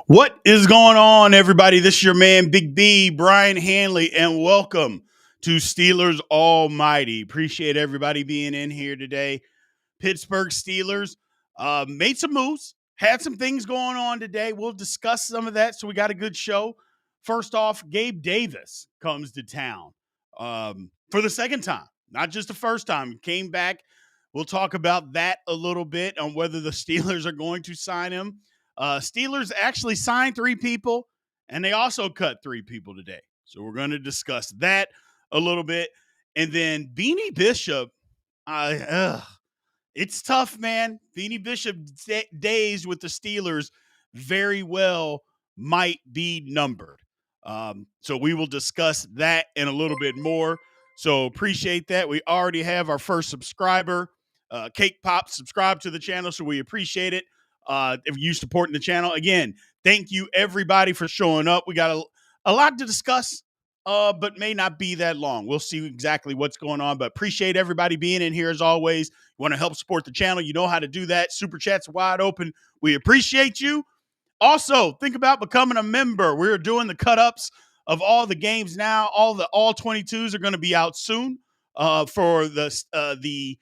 What is going on, everybody? This is your man, Big B, Brian Hanley, and welcome to Steelers Almighty. Appreciate everybody being in here today. Pittsburgh Steelers made some moves, had some things going on today. We'll discuss some of that, so we got a good show. First off, Gabe Davis comes to town for the second time, not just the first time. Came back. We'll talk about that a little bit on whether the Steelers are going to sign him. Steelers actually signed 3 people, and they also cut 3 people today. So we're going to discuss that a little bit. And then Beanie Bishop, it's tough, man. Beanie Bishop days with the Steelers very well might be numbered. So we will discuss that and a little bit more. So appreciate that. We already have our first subscriber, Cake Pop, subscribe to the channel. So we appreciate it. If you supporting the channel, again, thank you everybody for showing up. We got a lot to discuss, but may not be that long. We'll see exactly what's going on, but appreciate everybody being in here as always. You want to help support the channel, you know how to do that. Super Chat's wide open. We appreciate you. Also, think about becoming a member. We're doing the cut-ups of all the games now. All 22s are going to be out soon for the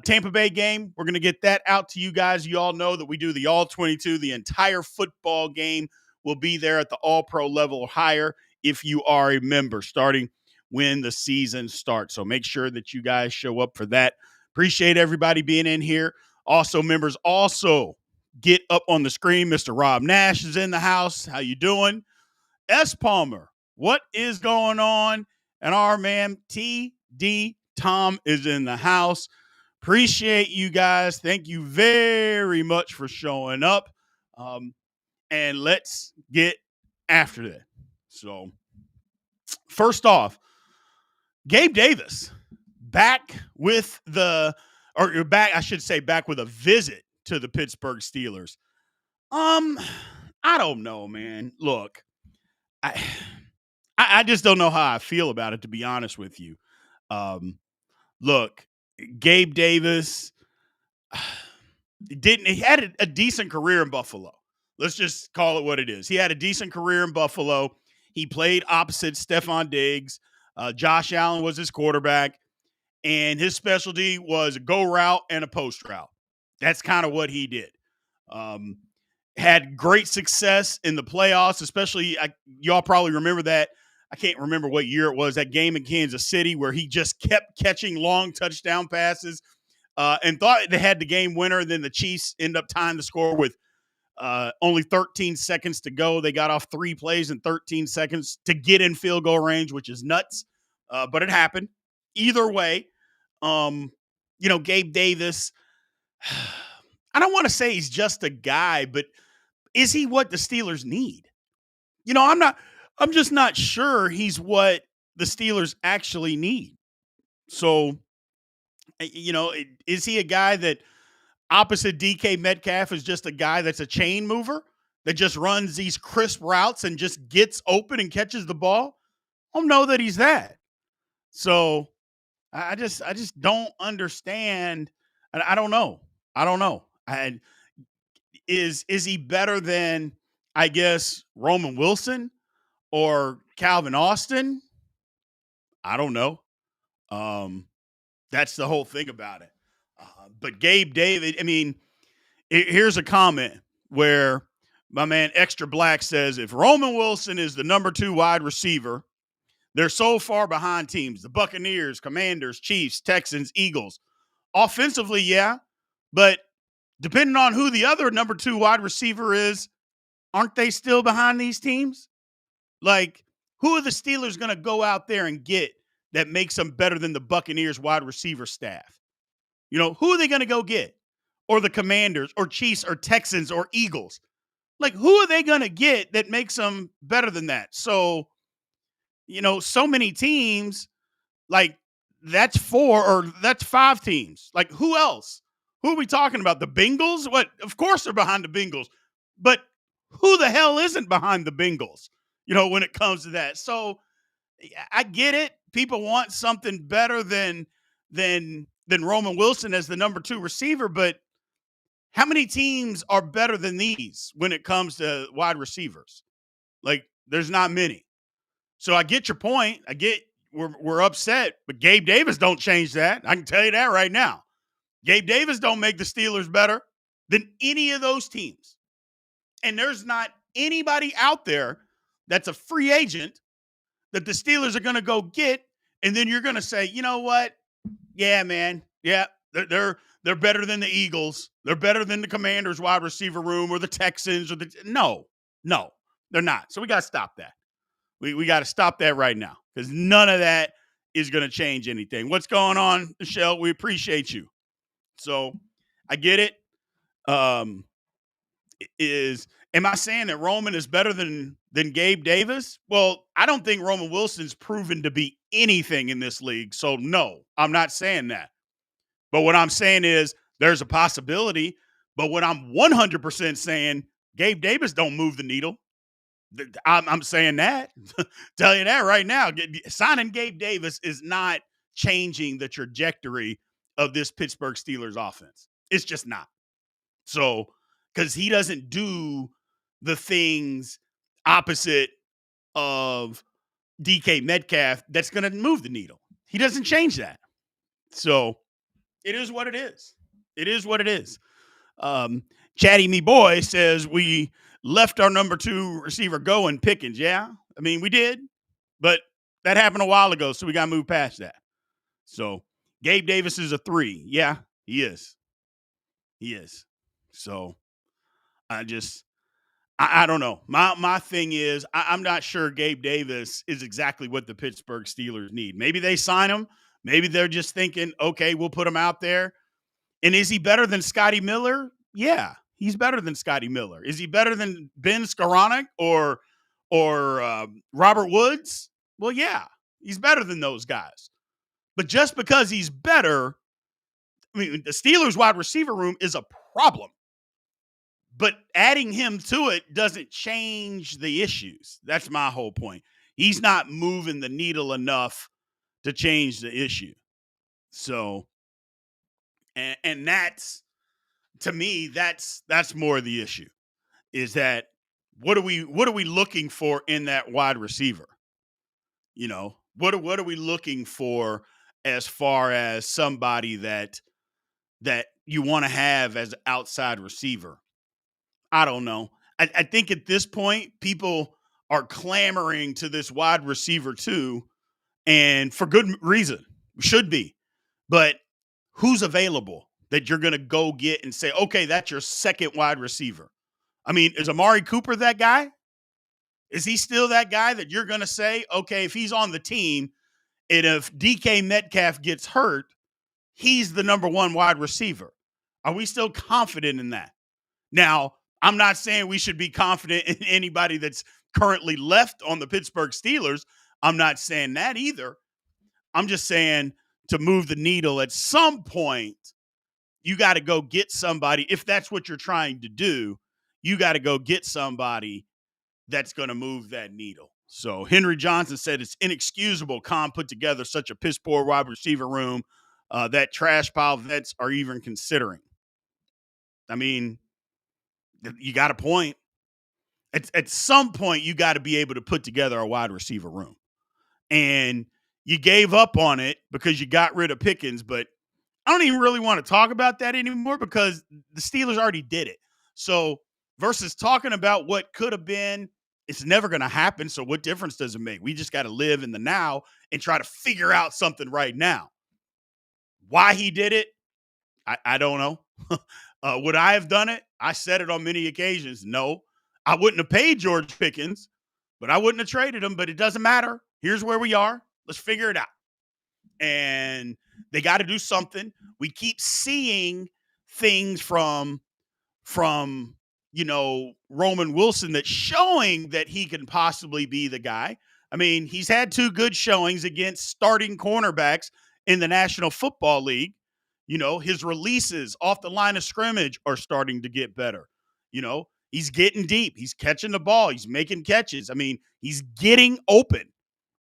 Tampa Bay game. We're going to get that out to you guys. You all know that we do the all 22. The entire football game will be there at the all-pro level or higher if you are a member starting when the season starts. So make sure that you guys show up for that. Appreciate everybody being in here. Also, members also get up on the screen. Mr. Rob Nash is in the house. How you doing? S. Palmer, what is going on? And our man T.D. Tom is in the house. Appreciate you guys. Thank you very much for showing up. And let's get after that. So, first off, Gabe Davis back with back with a visit to the Pittsburgh Steelers. I don't know, man. Look, I just don't know how I feel about it, to be honest with you. Look, Gabe Davis he had a decent career in Buffalo. Let's just call it what it is. He had a decent career in Buffalo. He played opposite Stephon Diggs. Josh Allen was his quarterback, and his specialty was a go route and a post route. That's kind of what he did. Had great success in the playoffs, especially y'all probably remember that. I can't remember what year it was, that game in Kansas City where he just kept catching long touchdown passes and thought they had the game winner. And then the Chiefs end up tying the score with only 13 seconds to go. They got off 3 plays in 13 seconds to get in field goal range, which is nuts. But it happened. Either way, Gabe Davis, I don't want to say he's just a guy, but is he what the Steelers need? I'm just not sure he's what the Steelers actually need. So, is he a guy that opposite DK Metcalf is just a guy that's a chain mover that just runs these crisp routes and just gets open and catches the ball? I don't know that he's that. So I just don't understand. And I don't know. Is he better than, I guess, Roman Wilson or Calvin Austin? I don't know. That's the whole thing about it. But Gabe Davis, here's a comment where my man Extra Black says, if Roman Wilson is the number 2 wide receiver, they're so far behind teams. The Buccaneers, Commanders, Chiefs, Texans, Eagles. Offensively, yeah. But depending on who the other number 2 wide receiver is, aren't they still behind these teams? Like, who are the Steelers going to go out there and get that makes them better than the Buccaneers wide receiver staff? Who are they going to go get? Or the Commanders or Chiefs or Texans or Eagles? Like, who are they going to get that makes them better than that? So, so many teams, like, that's 4 or that's 5 teams. Like, who else? Who are we talking about? The Bengals? What? Of course they're behind the Bengals. But who the hell isn't behind the Bengals, when it comes to that? So I get it. People want something better than Roman Wilson as the number 2 receiver, but How many teams are better than these when it comes to wide receivers? Like, there's not many. So I get your point. I get we're upset, but Gabe Davis don't change that. I can tell you that right now. Gabe Davis don't make the Steelers better than any of those teams. And there's not anybody out there that's a free agent that the Steelers are going to go get, and then you're going to say, you know what? Yeah, man. Yeah, they're better than the Eagles. They're better than the Commanders' wide receiver room or the Texans or the no, they're not. So we got to stop that. We got to stop that right now because none of that is going to change anything. What's going on, Michelle? We appreciate you. So I get it. Um, am I saying that Roman is better than Gabe Davis? Well, I don't think Roman Wilson's proven to be anything in this league. So no, I'm not saying that. But what I'm saying is there's a possibility. But what I'm 100% saying, Gabe Davis don't move the needle. I'm saying that. Tell you that right now. Signing Gabe Davis is not changing the trajectory of this Pittsburgh Steelers offense. It's just not. So, because he doesn't do the things opposite of DK Metcalf that's going to move the needle. He doesn't change that. So, it is what it is. It is what it is. Chatty Me Boy says we left our number 2 receiver going Pickens. Yeah, I mean, we did, but that happened a while ago, so we got to move past that. So, Gabe Davis is a 3. Yeah, he is. He is. So, I don't know. My thing is, I'm not sure Gabe Davis is exactly what the Pittsburgh Steelers need. Maybe they sign him. Maybe they're just thinking, okay, we'll put him out there. And is he better than Scotty Miller? Yeah, he's better than Scotty Miller. Is he better than Ben Skoranek or Robert Woods? Well, yeah, he's better than those guys. But just because he's better, I mean, the Steelers' wide receiver room is a problem. But adding him to it doesn't change the issues. That's my whole point. He's not moving the needle enough to change the issue. So, and that's, to me, that's more of the issue. Is that what are we looking for in that wide receiver? You know, what are we looking for as far as somebody that you want to have as an outside receiver? I don't know. I think at this point, people are clamoring to this wide receiver too, and for good reason. Should be. But who's available that you're going to go get and say, okay, that's your second wide receiver? I mean, is Amari Cooper that guy? Is he still that guy that you're going to say, okay, if he's on the team and if DK Metcalf gets hurt, he's the number 1 wide receiver? Are we still confident in that? Now, I'm not saying we should be confident in anybody that's currently left on the Pittsburgh Steelers. I'm not saying that either. I'm just saying to move the needle at some point, you got to go get somebody. If that's what you're trying to do, you got to go get somebody that's going to move that needle. So Henry Johnson said it's inexcusable Khan put together such a piss poor wide receiver room that trash pile vets are even considering. I mean, you got a point. At some point, you got to be able to put together a wide receiver room. And you gave up on it because you got rid of Pickens, but I don't even really want to talk about that anymore because the Steelers already did it. So versus talking about what could have been, it's never going to happen. So what difference does it make? We just got to live in the now and try to figure out something right now. Why he did it, I don't know. Would I have done it? I said it on many occasions. No, I wouldn't have paid George Pickens, but I wouldn't have traded him. But it doesn't matter. Here's where we are. Let's figure it out. And they got to do something. We keep seeing things from Roman Wilson that's showing that he can possibly be the guy. I mean, he's had 2 good showings against starting cornerbacks in the National Football League. You know, his releases off the line of scrimmage are starting to get better. You know, he's getting deep. He's catching the ball. He's making catches. I mean, he's getting open,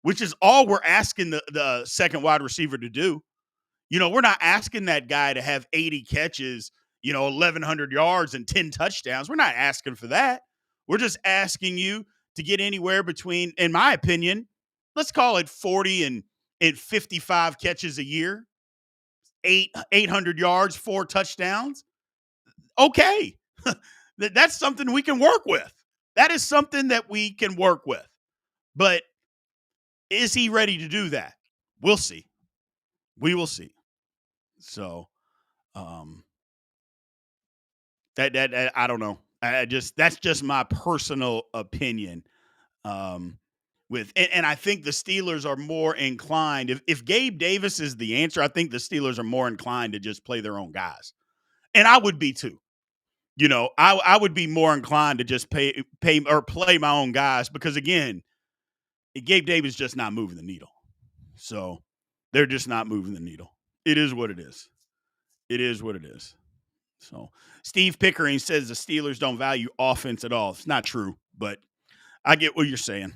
which is all we're asking the second wide receiver to do. You know, we're not asking that guy to have 80 catches, 1,100 yards and 10 touchdowns. We're not asking for that. We're just asking you to get anywhere between, in my opinion, let's call it 40 and 55 catches a year, 800 yards, 4 touchdowns. Okay. That's something we can work with. That is something that we can work with. But is he ready to do that? We'll see. We will see. So, that I don't know. That's just my personal opinion. And I think the Steelers are more inclined. If Gabe Davis is the answer, I think the Steelers are more inclined to just play their own guys, and I would be too. I would be more inclined to just pay or play my own guys because again, Gabe Davis just not moving the needle. So they're just not moving the needle. It is what it is. It is what it is. So Steve Pickering says the Steelers don't value offense at all. It's not true, but I get what you're saying.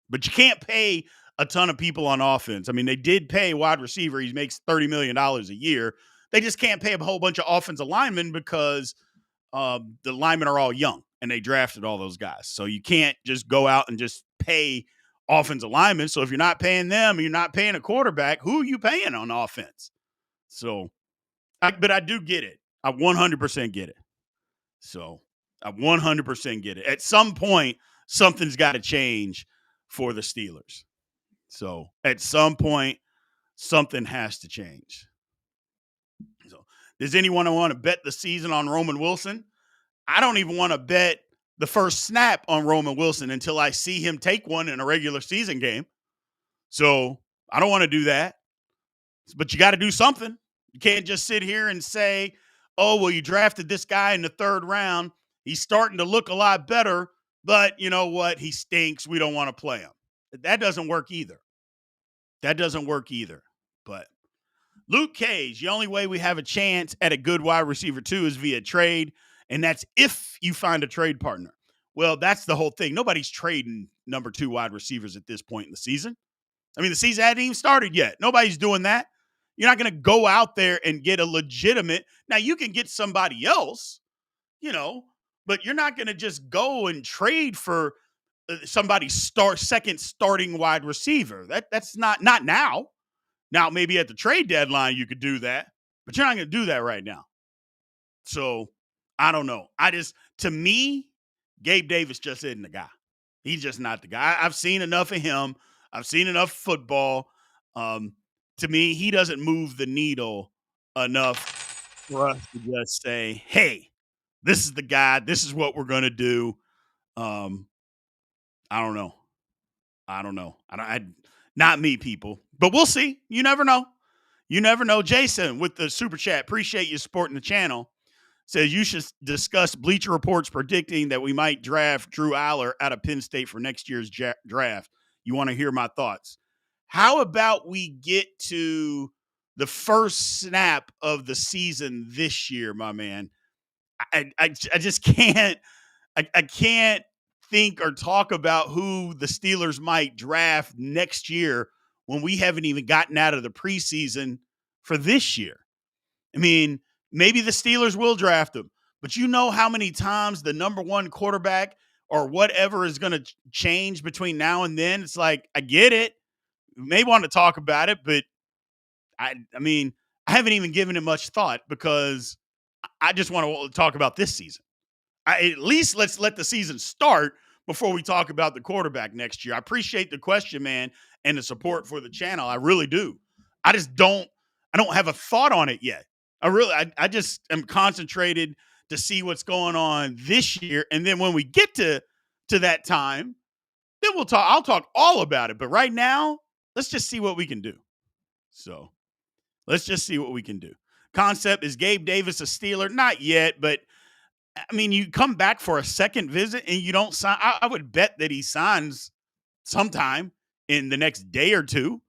But you can't pay a ton of people on offense. I mean, they did pay wide receiver. He makes $30 million a year. They just can't pay a whole bunch of offensive linemen because the linemen are all young and they drafted all those guys. So you can't just go out and just pay offensive linemen. So if you're not paying them, you're not paying a quarterback, who are you paying on offense? So, but I do get it. I 100% get it. So I 100% get it. At some point, something's got to change for the Steelers. So at some point, something has to change. So does anyone want to bet the season on Roman Wilson? I don't even want to bet the first snap on Roman Wilson until I see him take one in a regular season game. So I don't want to do that. But you got to do something. You can't just sit here and say, oh, well, you drafted this guy in the 3rd round. He's starting to look a lot better, but you know what? He stinks. We don't want to play him. That doesn't work either. That doesn't work either. But Luke Cage, the only way we have a chance at a good wide receiver too is via trade, and that's if you find a trade partner. Well, that's the whole thing. Nobody's trading number 2 wide receivers at this point in the season. I mean, the season hadn't even started yet. Nobody's doing that. You're not going to go out there and get a legitimate. Now, you can get somebody else, but you're not going to just go and trade for somebody's second starting wide receiver. That's not now. Now, maybe at the trade deadline, you could do that, but you're not going to do that right now. So I don't know. To me, Gabe Davis just isn't the guy. He's just not the guy. I've seen enough of him. I've seen enough football. To me, he doesn't move the needle enough for us to just say, hey, this is the guy. This is what we're going to do. I don't know. Not me, people. But we'll see. You never know. You never know. Jason with the super chat. Appreciate you supporting the channel. Says you should discuss Bleacher Reports predicting that we might draft Drew Aller out of Penn State for next year's draft. You want to hear my thoughts? How about we get to the first snap of the season this year, my man? I just can't. I can't think or talk about who the Steelers might draft next year when we haven't even gotten out of the preseason for this year. I mean, maybe the Steelers will draft him, but you know how many times the number 1 quarterback or whatever is going to change between now and then. It's like, I get it. We may want to talk about it, but I mean, I haven't even given it much thought because I just want to talk about this season. At least let's let the season start before we talk about the quarterback next year. I appreciate the question, man, and the support for the channel. I really do. I don't have a thought on it yet. I just am concentrated to see what's going on this year. And then when we get to that time, then I'll talk all about it. But right now, let's just see what we can do. So let's just see what we can do. Concept, is Gabe Davis a Steeler? Not yet, but I mean, you come back for a second visit and you don't sign. I would bet that he signs sometime in the next day or two.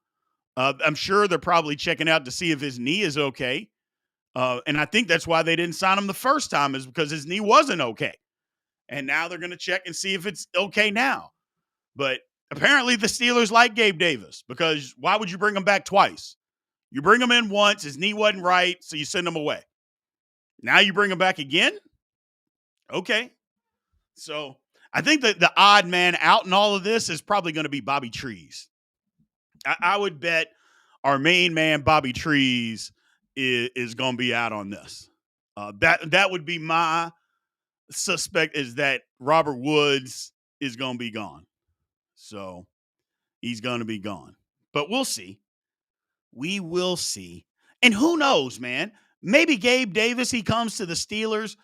I'm sure they're probably checking out to see if his knee is okay. And I think that's why they didn't sign him the first time, is because his knee wasn't okay. And now they're going to check and see if it's okay now. But apparently the Steelers like Gabe Davis, because why would you bring him back twice? You bring him in once, his knee wasn't right, so you send him away. Now you bring him back again? Okay. So I think that the odd man out in all of this is probably going to be Bobby Trees. I would bet our main man, Bobby Trees, is going to be out on this. That would be my suspect, is that Robert Woods is going to be gone. So he's going to be gone. But we'll see. We will see. And who knows, man? Maybe Gabe Davis, he comes to the Steelers.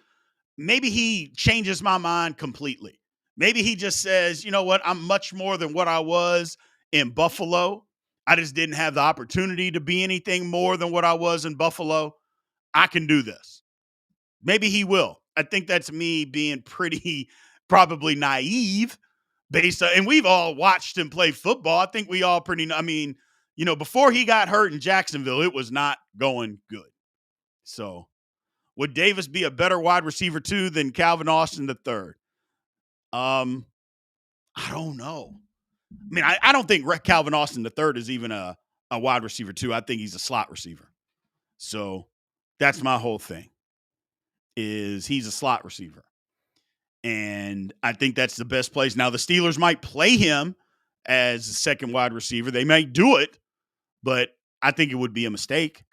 Maybe he changes my mind completely. Maybe he just says, you know what? I'm much more than what I was in Buffalo. I just didn't have the opportunity to be anything more than what I was in Buffalo. I can do this. Maybe he will. I think that's me being pretty probably naive based on, and we've all watched him play football. I think we all pretty, I mean, before he got hurt in Jacksonville, it was not going good. So would Davis be a better wide receiver too than Calvin Austin III? I don't know. I mean, I don't think Calvin Austin III is even a wide receiver too. I think he's a slot receiver. So that's my whole thing, is he's a slot receiver. And I think that's the best place. Now, the Steelers might play him as a second wide receiver. They may do it, but I think it would be a mistake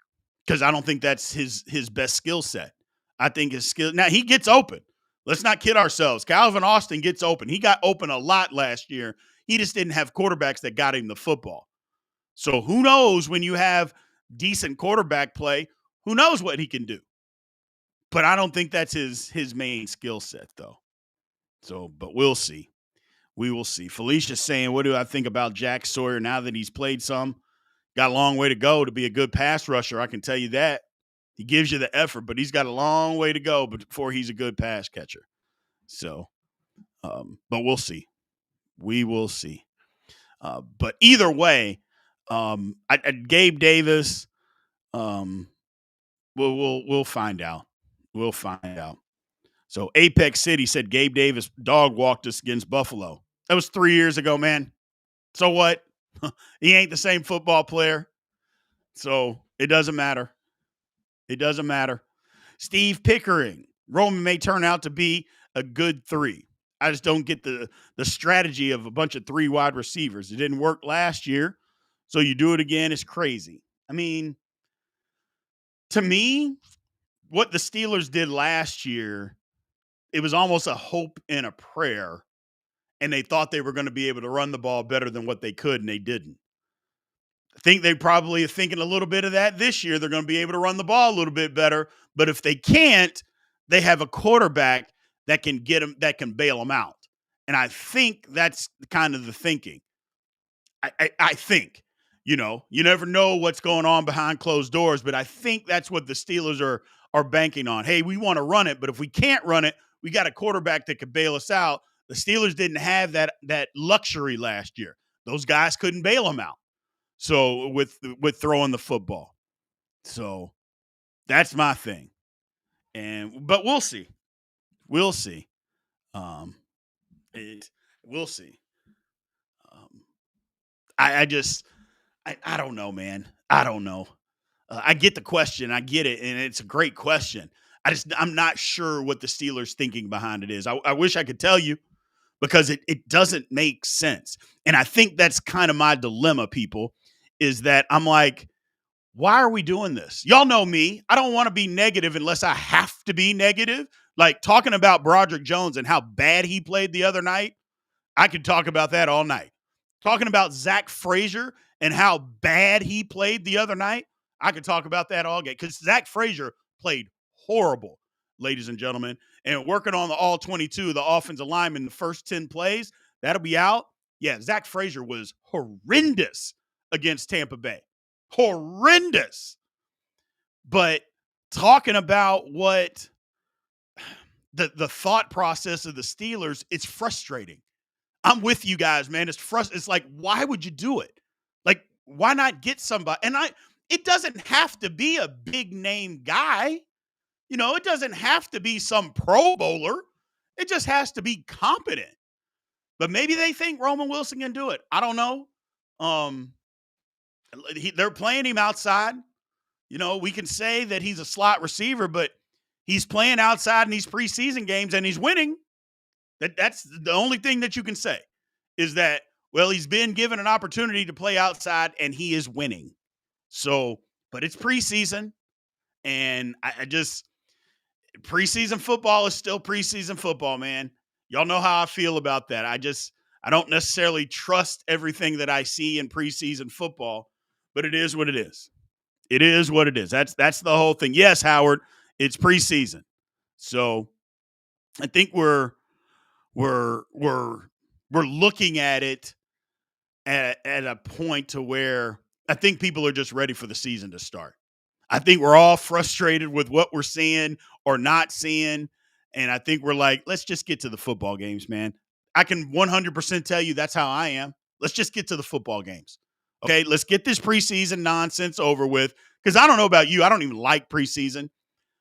because I don't think that's his best skill set. I think his skill – now, he gets open. Let's not kid ourselves. Calvin Austin gets open. He got open a lot last year. He just didn't have quarterbacks that got him the football. So who knows, when you have decent quarterback play, who knows what he can do. But I don't think that's his main skill set, though. So, but we'll see. We will see. Felicia's saying, what do I think about Jack Sawyer now that he's played some? Got a long way to go to be a good pass rusher, I can tell you that. He gives you the effort, but he's got a long way to go before he's a good pass catcher. So, but we'll see. We will see. But either way, Gabe Davis, we'll find out. We'll find out. So Apex City said Gabe Davis dog walked us against Buffalo. That was 3 years ago, man. So what? He ain't the same football player. So it doesn't matter. It doesn't matter. Steve Pickering. Roman may turn out to be a good 3. I just don't get the strategy of a bunch of 3 wide receivers. It didn't work last year. So you do it again. It's crazy. I mean, to me, what the Steelers did last year, it was almost a hope and a prayer. And they thought they were going to be able to run the ball better than what they could, and they didn't. I think they probably are thinking a little bit of that this year. They're going to be able to run the ball a little bit better. But if they can't, they have a quarterback that can get them, that can bail them out. And I think that's kind of the thinking. I think, you never know what's going on behind closed doors, but I think that's what the Steelers are banking on. Hey, we want to run it, but if we can't run it, we got a quarterback that could bail us out. The Steelers didn't have that luxury last year. Those guys couldn't bail them out. So with throwing the football. So that's my thing. But we'll see. We'll see. We'll see. I don't know, man. I don't know. I get the question. I get it. And it's a great question. I'm not sure what the Steelers thinking behind it is. I wish I could tell you, because it doesn't make sense. And I think that's kind of my dilemma, people, is that I'm like, why are we doing this? Y'all know me. I don't want to be negative unless I have to be negative. Like talking about Broderick Jones and how bad he played the other night. I could talk about that all night. Talking about Zach Frazier and how bad he played the other night. I could talk about that all day, because Zach Frazier played horrible, ladies and gentlemen. And working on the all 22, the offensive lineman, the first 10 plays, that'll be out. Yeah, Zach Frazier was horrendous against Tampa Bay. Horrendous. But talking about what the thought process of the Steelers, it's frustrating. I'm with you guys, man. It's like, why would you do it? Like, why not get somebody? And it doesn't have to be a big name guy. It doesn't have to be some Pro Bowler. It just has to be competent. But maybe they think Roman Wilson can do it. I don't know. They're playing him outside. We can say that he's a slot receiver, but He's playing outside in these preseason games and he's winning. That's the only thing that you can say is that, well, he's been given an opportunity to play outside and he is winning. So, but it's preseason. And I just, preseason football is still preseason football, man. Y'all know how I feel about that. I don't necessarily trust everything that I see in preseason football, but it is what it is. It is what it is. That's the whole thing. Yes, Howard, it's preseason. So I think we're we're we're looking at it at a point to where I think people are just ready for the season to start. I think we're all frustrated with what we're seeing or not seeing. And I think we're like, let's just get to the football games, man. I can 100% tell you that's how I am. Let's just get to the football games. Okay, let's get this preseason nonsense over with. Because I don't know about you, I don't even like preseason.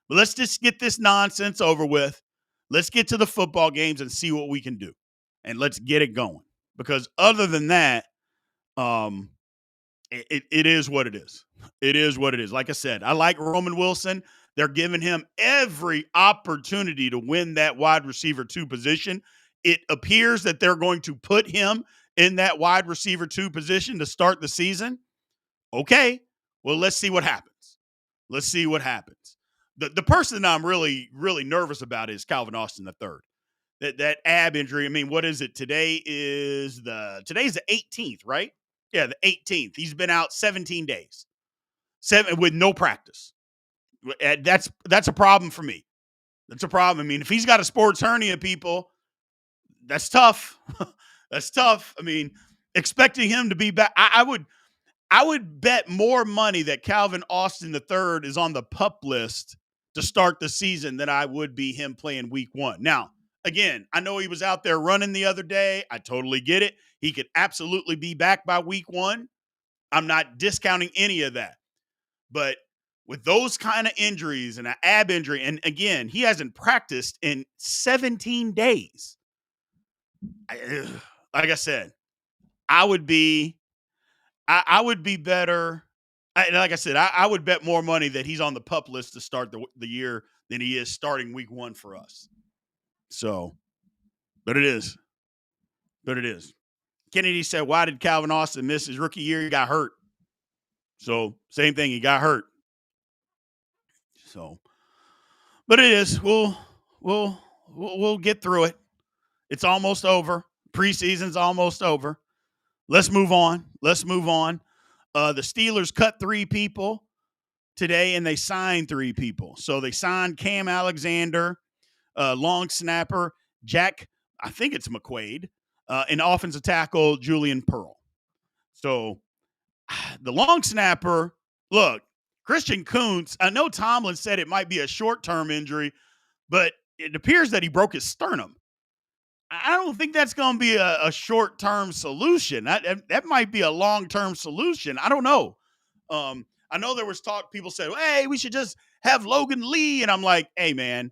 But let's just get this nonsense over with. Let's get to the football games and see what we can do. And let's get it going. Because other than that, um, it is what it is. It is what it is. Like I said, I like Roman Wilson. They're giving him every opportunity to win that wide receiver 2 position. It appears that they're going to put him in that wide receiver 2 position to start the season. Okay, well, let's see what happens. Let's see what happens. The person that I'm really, really nervous about is Calvin Austin III. That ab injury. I mean, what is it? Today's the 18th, right? Yeah, the 18th. He's been out 17 days, 7 with no practice. That's a problem for me. That's a problem. I mean, if he's got a sports hernia, people, that's tough. That's tough. I mean, expecting him to be back, I would bet more money that Calvin Austin III is on the PUP list to start the season than I would be him playing week 1. Now, again, I know he was out there running the other day. I totally get it. He could absolutely be back by week 1. I'm not discounting any of that. But with those kind of injuries and an ab injury, and again, he hasn't practiced in 17 days. Like I said, I would be better. Like I said, I would bet more money that he's on the PUP list to start the year than he is starting week 1 for us. So, but it is. But it is. Kennedy said, why did Calvin Austin miss his rookie year? He got hurt. So, same thing. He got hurt. So, but it is. We'll get through it. It's almost over. Preseason's almost over. Let's move on. Let's move on. The Steelers cut 3 people today, and they signed 3 people. So they signed Cam Alexander, long snapper, Jack, I think it's McQuaid, and offensive tackle Julian Pearl. So the long snapper, look, Christian Kuntz, I know Tomlin said it might be a short-term injury, but it appears that he broke his sternum. I don't think that's going to be a short-term solution. That might be a long-term solution. I don't know. I know there was talk, people said, hey, we should just have Logan Lee. And I'm like, hey, man,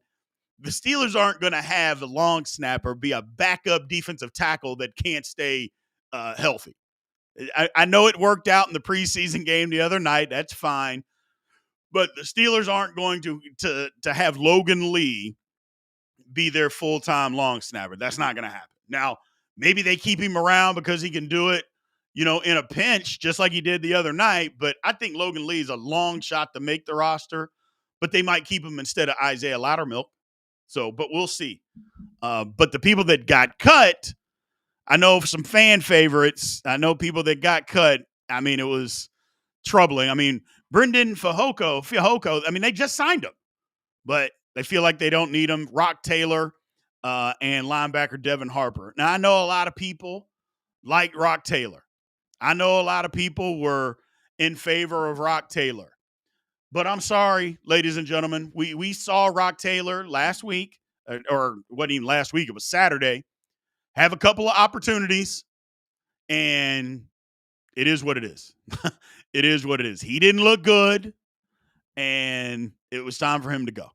the Steelers aren't going to have the long snapper be a backup defensive tackle that can't stay healthy. I know it worked out in the preseason game the other night. That's fine. But the Steelers aren't going to have Logan Lee be their full-time long snapper. That's not going to happen. Now, maybe they keep him around because he can do it, in a pinch, just like he did the other night. But I think Logan Lee is a long shot to make the roster, but they might keep him instead of Isaiah Loudermilk. So, but we'll see. But the people that got cut, I know some fan favorites. I know people that got cut. I mean, it was troubling. I mean, Brendan Fehoko, I mean, they just signed him, but they feel like they don't need him. Rock Taylor and linebacker Devin Harper. Now, I know a lot of people like Rock Taylor. I know a lot of people were in favor of Rock Taylor. But I'm sorry, ladies and gentlemen. We saw Rock Taylor last week, or wasn't even last week. It was Saturday. Have a couple of opportunities, and it is what it is. It is what it is. He didn't look good, and it was time for him to go.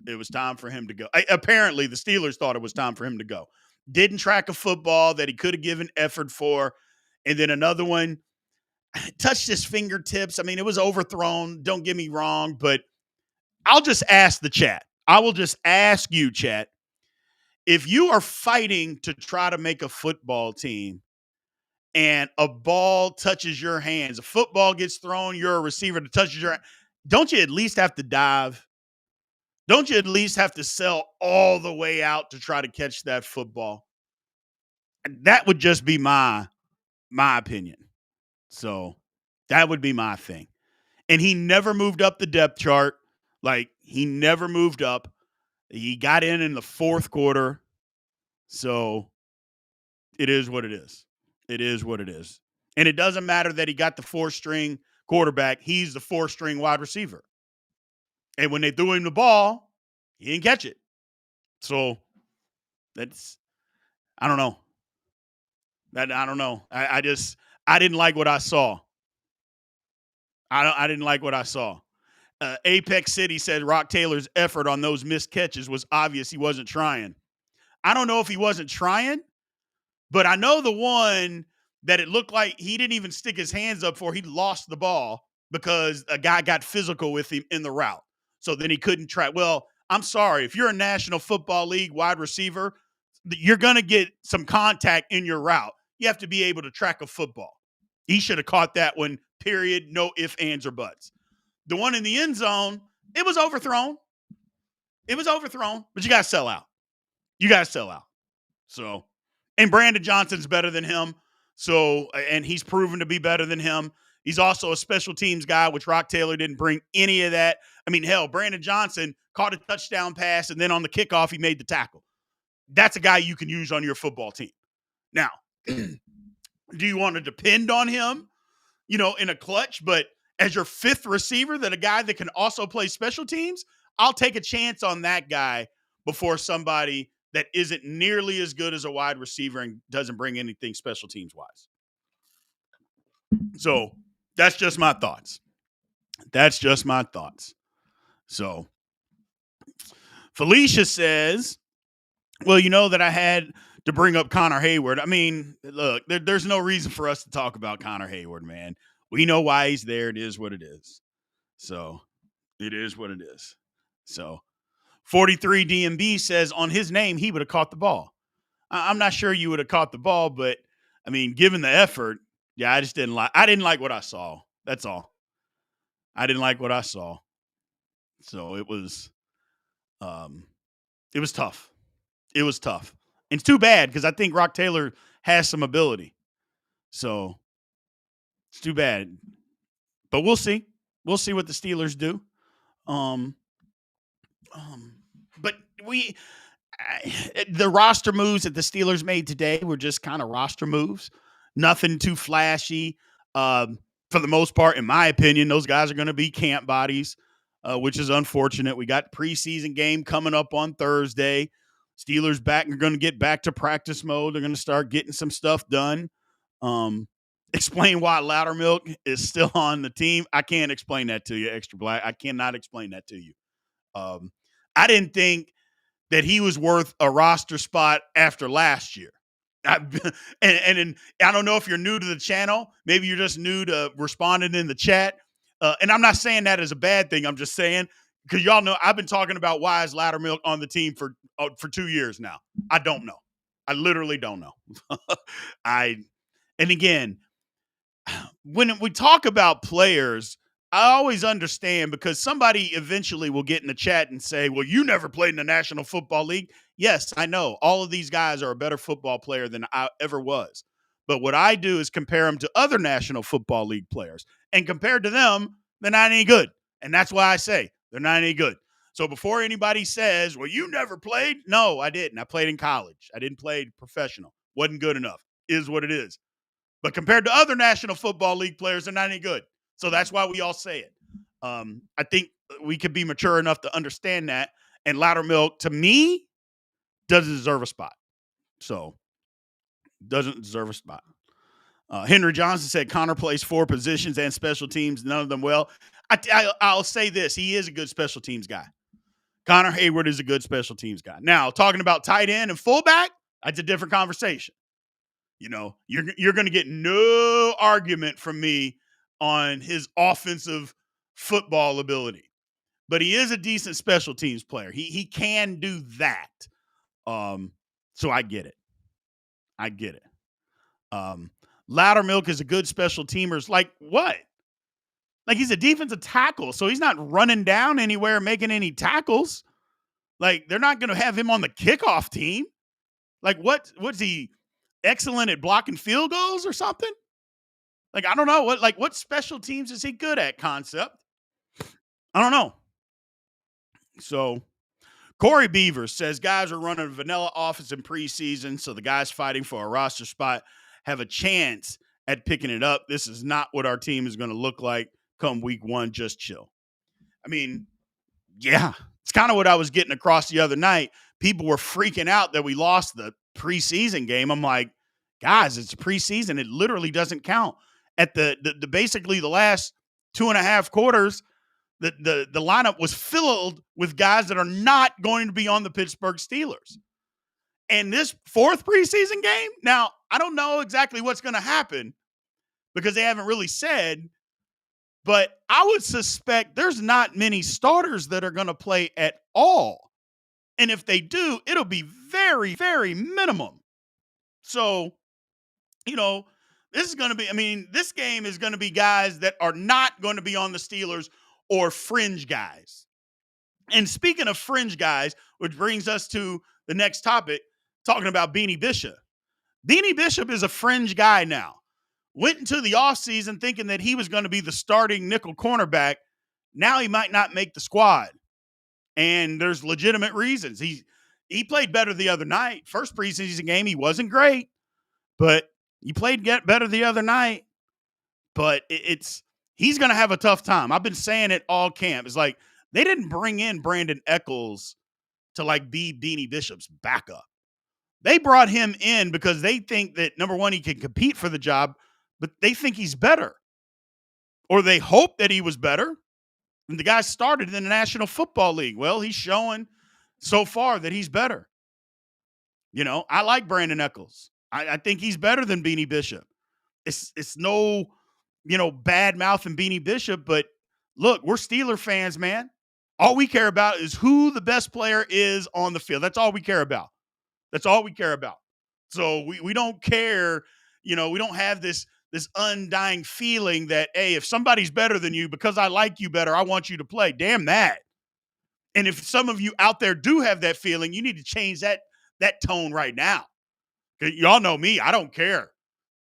It was time for him to go. Apparently, the Steelers thought it was time for him to go. Didn't track a football that he could have given effort for. And then another one touched his fingertips. I mean, it was overthrown. Don't get me wrong, but I'll just ask the chat. I will just ask you, Chet, if you are fighting to try to make a football team and a ball touches your hands, a football gets thrown, you're a receiver that touches your hand, don't you at least have to dive? Don't you at least have to sell all the way out to try to catch that football? That would just be my opinion. So that would be my thing. And he never moved up the depth chart. Like, he never moved up. He got in the fourth quarter. So it is what it is. It is what it is. And it doesn't matter that he got the four-string quarterback. He's the four-string wide receiver. And when they threw him the ball, he didn't catch it. So that's, I don't know. I don't know. I didn't like what I saw. I didn't like what I saw. Apex City said Rock Taylor's effort on those missed catches was obvious. He wasn't trying. I don't know if he wasn't trying, but I know the one that it looked like he didn't even stick his hands up for. He lost the ball because a guy got physical with him in the route. So then he couldn't try. Well, I'm sorry. If you're a National Football League wide receiver, you're going to get some contact in your route. You have to be able to track a football. He should have caught that one, period. No ifs, ands, or buts. The one in the end zone, it was overthrown. It was overthrown, but you got to sell out. You got to sell out. So, and Brandon Johnson's better than him. So, and he's proven to be better than him. He's also a special teams guy, which Rock Taylor didn't bring any of that. I mean, hell, Brandon Johnson caught a touchdown pass, and then on the kickoff, he made the tackle. That's a guy you can use on your football team. Now, do you want to depend on him, in a clutch? But as your fifth receiver, that a guy that can also play special teams, I'll take a chance on that guy before somebody that isn't nearly as good as a wide receiver and doesn't bring anything special teams wise. So that's just my thoughts. That's just my thoughts. So Felicia says, well, you know that I had to bring up Connor Hayward. I mean, look, there's no reason for us to talk about Connor Hayward, man. We know why he's there. It is what it is. So it is what it is. So 43 DMB says on his name, he would have caught the ball. I'm not sure you would have caught the ball, but I mean, given the effort, yeah, I didn't like what I saw. That's all. I didn't like what I saw. So it was tough. It was tough. And it's too bad because I think Rock Taylor has some ability. So it's too bad. But we'll see. We'll see what the Steelers do. But the roster moves that the Steelers made today were just kind of roster moves. Nothing too flashy. For the most part, in my opinion, those guys are going to be camp bodies, which is unfortunate. We got preseason game coming up on Thursday. Steelers back are going to get back to practice mode. They're going to start getting some stuff done. Explain why Loudermilk is still on the team. I can't explain that to you, Extra Black. I cannot explain that to you. I didn't think that he was worth a roster spot after last year. And I don't know if you're new to the channel. Maybe you're just new to responding in the chat. And I'm not saying that as a bad thing. I'm just saying, because y'all know I've been talking about why is Loudermilk on the team for 2 years now. I don't know. I literally don't know. And again, when we talk about players, I always understand because somebody eventually will get in the chat and say, well, you never played in the National Football League. Yes, I know. All of these guys are a better football player than I ever was. But what I do is compare them to other National Football League players. And compared to them, they're not any good. And that's why I say they're not any good. So before anybody says, well, you never played. No, I didn't. I played in college. I didn't play professional. Wasn't good enough. Is what it is. But compared to other National Football League players, they're not any good. So that's why we all say it. I think we could be mature enough to understand that. And Loudermilk, to me, doesn't deserve a spot. So, doesn't deserve a spot. Henry Johnson said Connor plays 4 positions and special teams, none of them well. I'll say this. He is a good special teams guy. Connor Hayward is a good special teams guy. Now, talking about tight end and fullback, that's a different conversation. You're going to get no argument from me on his offensive football ability. but he is a decent special teams player. He can do that. So I get it. I get it. Loudermilk is a good special teamer. Like what? Like he's a defensive tackle, so he's not running down anywhere making any tackles. Like they're not going to have him on the kickoff team. Like what's he excellent at blocking field goals or something? Like I don't know what special teams is he good at? Concept. I don't know. So Corey Beavers says guys are running a vanilla offense in preseason, so the guys fighting for a roster spot have a chance at picking it up. This is not what our team is going to look like come week one. Just chill. I mean, yeah, it's kind of what I was getting across the other night. People were freaking out that we lost the preseason game. I'm like, guys, it's a preseason. It literally doesn't count. At the basically the last 2.5 quarters, the lineup was filled with guys that are not going to be on the Pittsburgh Steelers. And this fourth preseason game, now, I don't know exactly what's going to happen because they haven't really said, but I would suspect there's not many starters that are going to play at all. And if they do, it'll be very, very minimum. So, this is going to be, this game is going to be guys that are not going to be on the Steelers or fringe guys. And speaking of fringe guys, which brings us to the next topic, talking about Beanie Bishop. Beanie Bishop is a fringe guy now. Went into the offseason thinking that he was going to be the starting nickel cornerback. Now he might not make the squad. And there's legitimate reasons. He played better the other night. First preseason game, he wasn't great, but he played better the other night. But he's going to have a tough time. I've been saying it all camp. It's like they didn't bring in Brandon Echols to be Beanie Bishop's backup. They brought him in because they think that, number one, he can compete for the job, but they think he's better. Or they hope that he was better. And the guy started in the National Football League. Well, he's showing so far that he's better. I like Brandon Echols. I think he's better than Beanie Bishop. It's no, bad mouthing Beanie Bishop, but look, we're Steeler fans, man. All we care about is who the best player is on the field. That's all we care about. That's all we care about. So we don't care, we don't have this undying feeling that, hey, if somebody's better than you, because I like you better, I want you to play. Damn that. And if some of you out there do have that feeling, you need to change that tone right now. Y'all know me. I don't care.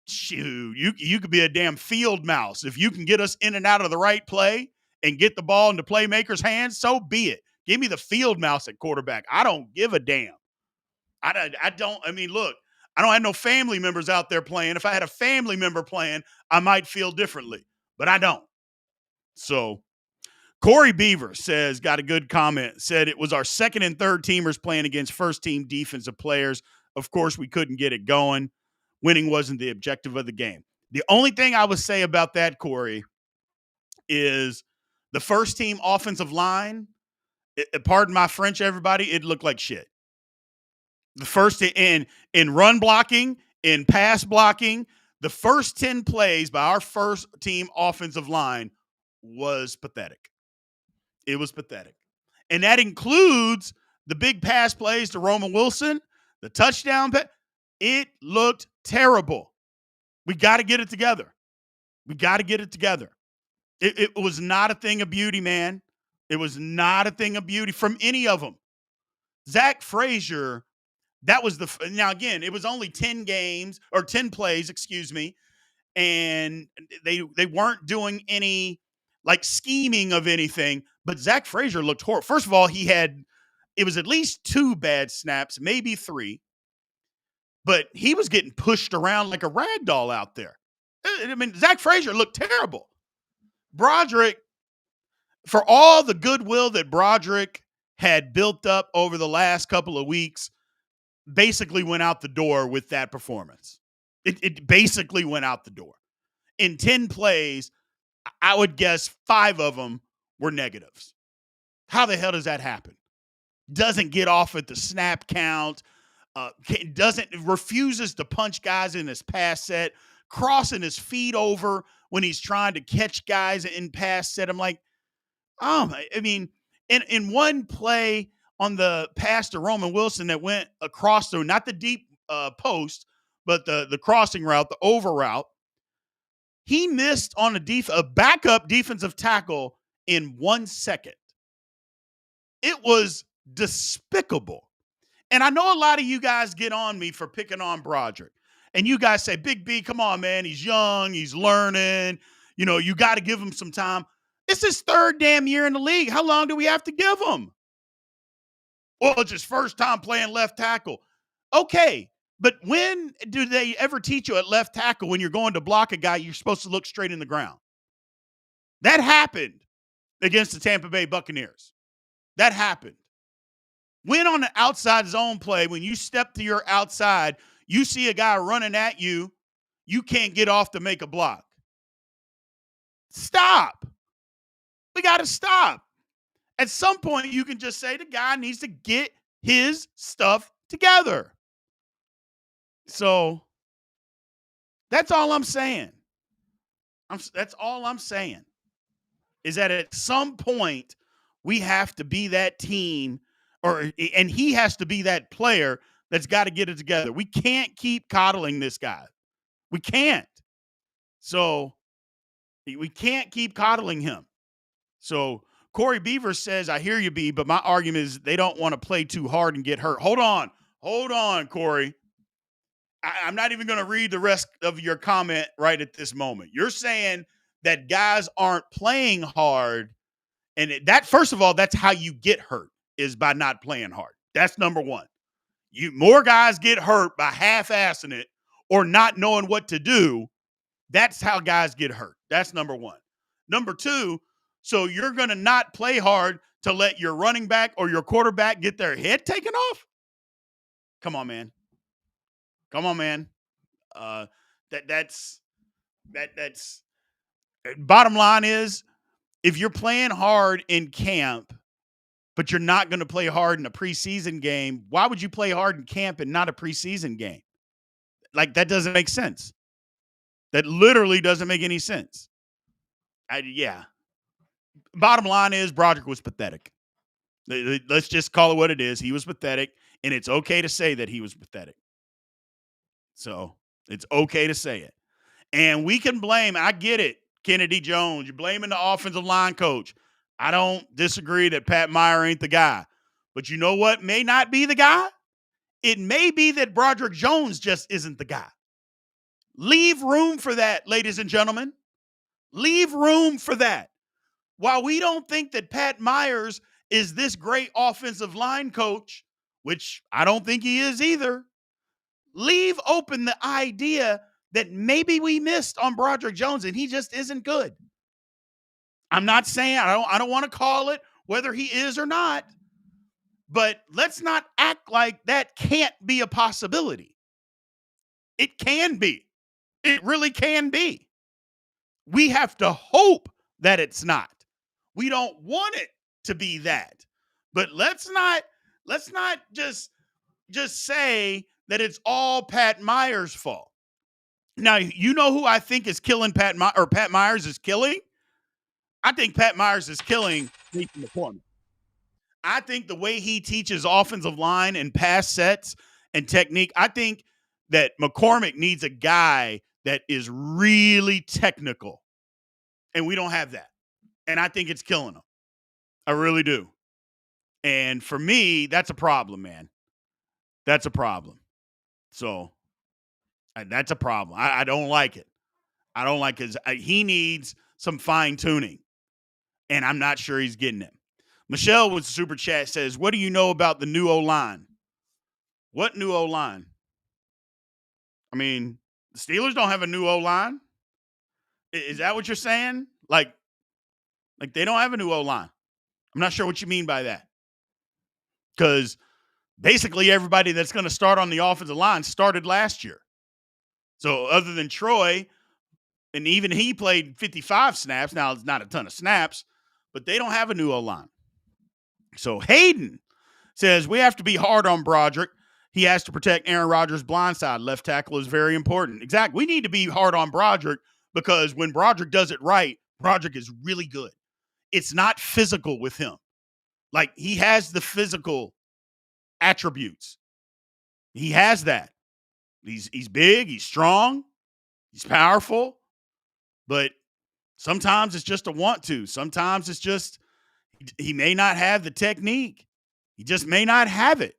Shoot, you could be a damn field mouse. If you can get us in and out of the right play and get the ball into playmakers' hands, so be it. Give me the field mouse at quarterback. I don't give a damn. Look, I don't have no family members out there playing. If I had a family member playing, I might feel differently, but I don't. So Corey Beaver got a good comment, said it was our second and third teamers playing against first team defensive players. Of course, we couldn't get it going. Winning wasn't the objective of the game. The only thing I would say about that, Corey, is the first team offensive line, pardon my French, everybody, it looked like shit. The first in run blocking, in pass blocking, the first 10 plays by our first team offensive line was pathetic. It was pathetic. And that includes the big pass plays to Roman Wilson, the touchdown. It looked terrible. We got to get it together. It was not a thing of beauty, man. It was not a thing of beauty from any of them. Zach Frazier, now again, it was only 10 plays, and they weren't doing any scheming of anything, but Zach Frazier looked horrible. First of all, it was at least 2 bad snaps, maybe 3, but he was getting pushed around like a rag doll out there. Zach Frazier looked terrible. Broderick, for all the goodwill that Broderick had built up over the last couple of weeks, basically went out the door with that performance. It basically went out the door. In 10 plays, I would guess 5 of them were negatives. How the hell does that happen? Doesn't get off at the snap count, refuses to punch guys in his pass set, crossing his feet over when he's trying to catch guys in pass set. I'm like, in one play on the pass to Roman Wilson that went across the, not the deep post, but the crossing route, the over route, he missed on a backup defensive tackle in 1 second. It was despicable. And I know a lot of you guys get on me for picking on Broderick. And you guys say, Big B, come on, man. He's young. He's learning. You know, you got to give him some time. It's his third damn year in the league. How long do we have to give him? Well, it's his first time playing left tackle. Okay, but when do they ever teach you at left tackle when you're going to block a guy, you're supposed to look straight in the ground? That happened against the Tampa Bay Buccaneers. That happened. When on the outside zone play, when you step to your outside, you see a guy running at you, you can't get off to make a block. Stop. We got to stop. At some point, you can just say the guy needs to get his stuff together. So that's all I'm saying. That's all I'm saying is that at some point we have to be that team, and he has to be that player that's got to get it together. We can't keep coddling this guy. We can't. So we can't keep coddling him. So Corey Beaver says, I hear you, B, but my argument is they don't want to play too hard and get hurt. Hold on, Corey. I'm not even going to read the rest of your comment right at this moment. You're saying that guys aren't playing hard, and that, first of all, that's how you get hurt, is by not playing hard. That's number one. More guys get hurt by half-assing it or not knowing what to do. That's how guys get hurt. That's number one. Number two, so you're going to not play hard to let your running back or your quarterback get their head taken off? Come on, man. That's bottom line is, if you're playing hard in camp, but you're not going to play hard in a preseason game, why would you play hard in camp and not a preseason game? Like, that doesn't make sense. That literally doesn't make any sense. Yeah. Bottom line is, Broderick was pathetic. Let's just call it what it is. He was pathetic, and it's okay to say that he was pathetic. So it's okay to say it. And we can blame, I get it, Kennedy Jones. You're blaming the offensive line coach. I don't disagree that Pat Meyer ain't the guy. But you know what may not be the guy? It may be that Broderick Jones just isn't the guy. Leave room for that, ladies and gentlemen. Leave room for that. While we don't think that Pat Myers is this great offensive line coach, which I don't think he is either, leave open the idea that maybe we missed on Broderick Jones and he just isn't good. I'm not saying, I don't want to call it whether he is or not, but let's not act like that can't be a possibility. It can be. It really can be. We have to hope that it's not. We don't want it to be that. But let's not just say that it's all Pat Myers' fault. Now, you know who I think is killing Pat Myers is killing? I think Pat Myers is killing Nathan McCormick. I think the way he teaches offensive line and pass sets and technique, I think that McCormick needs a guy that is really technical. And we don't have that. And I think it's killing him. I really do. And for me, that's a problem, man. That's a problem. So that's a problem. I don't like it. I don't like his. He needs some fine tuning, and I'm not sure he's getting it. Michelle with super chat says, "What do you know about the new O-line?" What new O-line? I mean, the Steelers don't have a new O-line. Is that what you're saying? Like they don't have a new O-line. I'm not sure what you mean by that. Because basically everybody that's going to start on the offensive line started last year. So other than Troy, and even he played 55 snaps. Now, it's not a ton of snaps, but they don't have a new O-line. So Hayden says, we have to be hard on Broderick. He has to protect Aaron Rodgers' blind side. Left tackle is very important. Exactly. We need to be hard on Broderick because when Broderick does it right, Broderick is really good. It's not physical with him. Like, he has the physical attributes. He has that. He's big, he's strong, he's powerful, but sometimes it's just a want to. Sometimes it's just he may not have the technique. He just may not have it.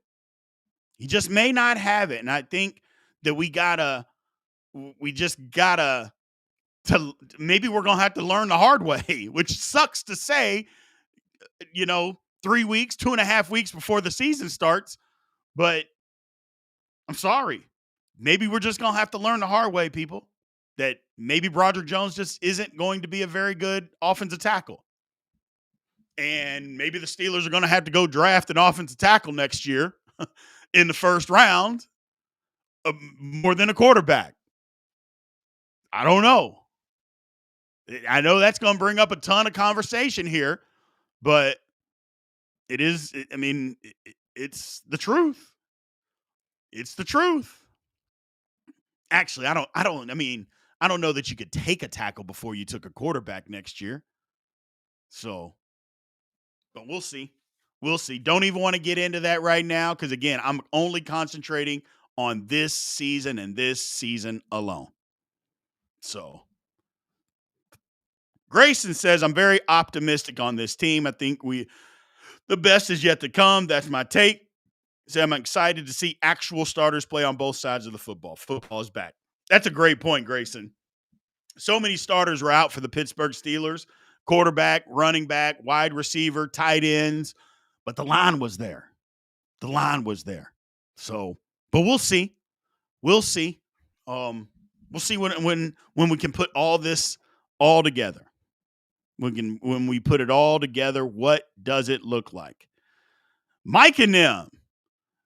He just may not have it. And I think that we just gotta to maybe we're gonna have to learn the hard way, which sucks to say, 3 weeks, 2.5 weeks before the season starts. But I'm sorry. Maybe we're just gonna have to learn the hard way, people. That maybe Broderick Jones just isn't going to be a very good offensive tackle. And maybe the Steelers are going to have to go draft an offensive tackle next year in the first round more than a quarterback. I don't know. I know that's going to bring up a ton of conversation here, but it's the truth. It's the truth. Actually, I don't know that you could take a tackle before you took a quarterback next year. So, but we'll see. We'll see. Don't even want to get into that right now because, again, I'm only concentrating on this season and this season alone. So, Grayson says, I'm very optimistic on this team. I think the best is yet to come. That's my take. So I'm excited to see actual starters play on both sides of the football. Football is back. That's a great point, Grayson. So many starters were out for the Pittsburgh Steelers. Quarterback, running back, wide receiver, tight ends. But the line was there. The line was there. So, but we'll see. We'll see. We'll see when we can put all this all together. When we put it all together, what does it look like? Mike and them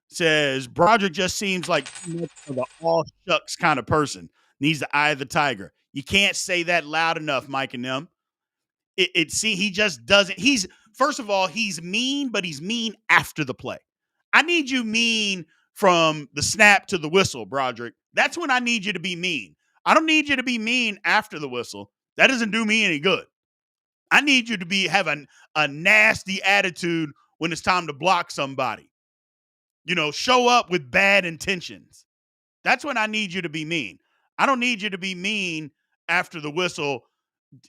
says Broderick just seems like too much of an all shucks kind of person. Needs the eye of the tiger. You can't say that loud enough, Mike and them. He just doesn't. First of all, he's mean, but he's mean after the play. I need you mean from the snap to the whistle, Broderick. That's when I need you to be mean. I don't need you to be mean after the whistle. That doesn't do me any good. I need you to have a nasty attitude when it's time to block somebody. Show up with bad intentions. That's when I need you to be mean. I don't need you to be mean after the whistle,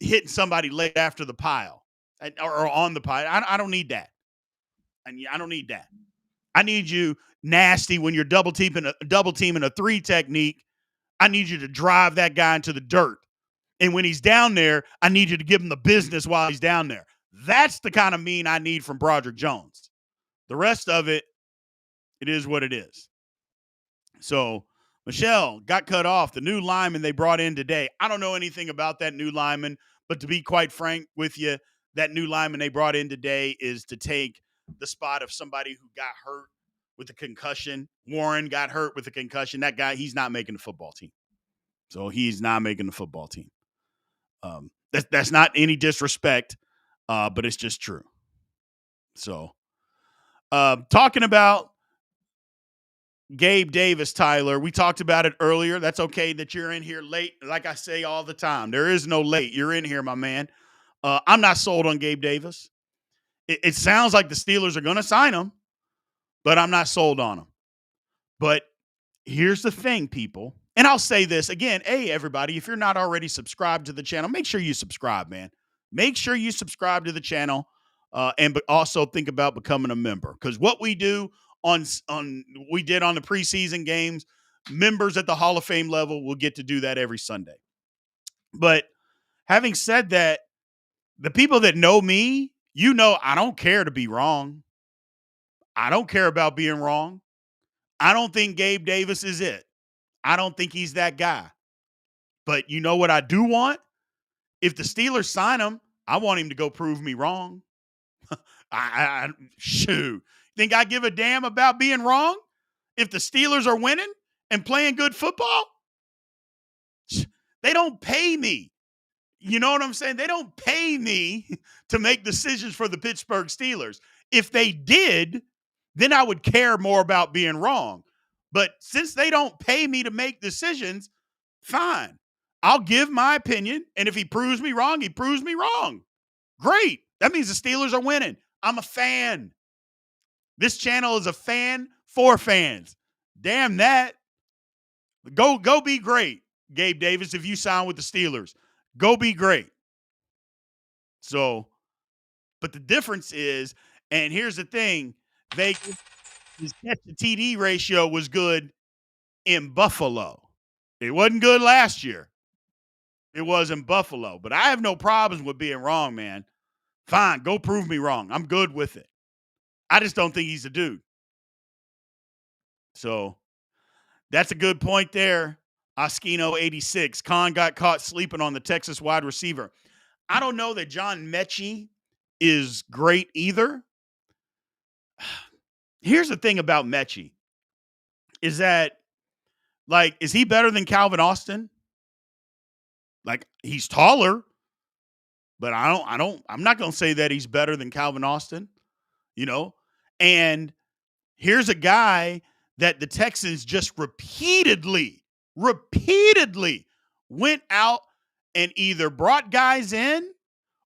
hitting somebody late after the pile or on the pile. I don't need that. I don't need that. I need you nasty when you're double teaming a three technique. I need you to drive that guy into the dirt. And when he's down there, I need you to give him the business while he's down there. That's the kind of mean I need from Broderick Jones. The rest of it, it is what it is. So, Michelle got cut off. The new lineman they brought in today. I don't know anything about that new lineman, but to be quite frank with you, that new lineman they brought in today is to take the spot of somebody who got hurt with a concussion. Warren got hurt with a concussion. That guy, he's not making the football team. So he's not making the football team. That's not any disrespect, but it's just true. So, talking about Gabe Davis, Tyler, we talked about it earlier. That's okay that you're in here late. Like I say all the time, there is no late. You're in here, my man. I'm not sold on Gabe Davis. It sounds like the Steelers are going to sign him, but I'm not sold on him. But here's the thing, people. And I'll say this again. Hey, everybody, if you're not already subscribed to the channel, make sure you subscribe, man. Make sure you subscribe to the channel and also think about becoming a member. Because what we do we did on the preseason games, members at the Hall of Fame level will get to do that every Sunday. But having said that, the people that know me, I don't care to be wrong. I don't care about being wrong. I don't think Gabe Davis is it. I don't think he's that guy. But you know what I do want? If the Steelers sign him, I want him to go prove me wrong. Shoot. Think I give a damn about being wrong? If the Steelers are winning and playing good football? They don't pay me. You know what I'm saying? They don't pay me to make decisions for the Pittsburgh Steelers. If they did, then I would care more about being wrong. But since they don't pay me to make decisions, fine. I'll give my opinion, and if he proves me wrong, he proves me wrong. Great. That means the Steelers are winning. I'm a fan. This channel is a fan for fans. Damn that. Go be great, Gabe Davis, if you sign with the Steelers. Go be great. So, but the difference is, and here's the thing, Vegas, his catch to TD ratio was good in Buffalo. It wasn't good last year. It was in Buffalo. But I have no problems with being wrong, man. Fine, go prove me wrong. I'm good with it. I just don't think he's a dude. So that's a good point there. Oskino 86. Khan got caught sleeping on the Texas wide receiver. I don't know that John Mechie is great either. Here's the thing about Mechie is that, like, is he better than Calvin Austin? Like, he's taller, but I'm not going to say that he's better than Calvin Austin, you know? And here's a guy that the Texans just repeatedly went out and either brought guys in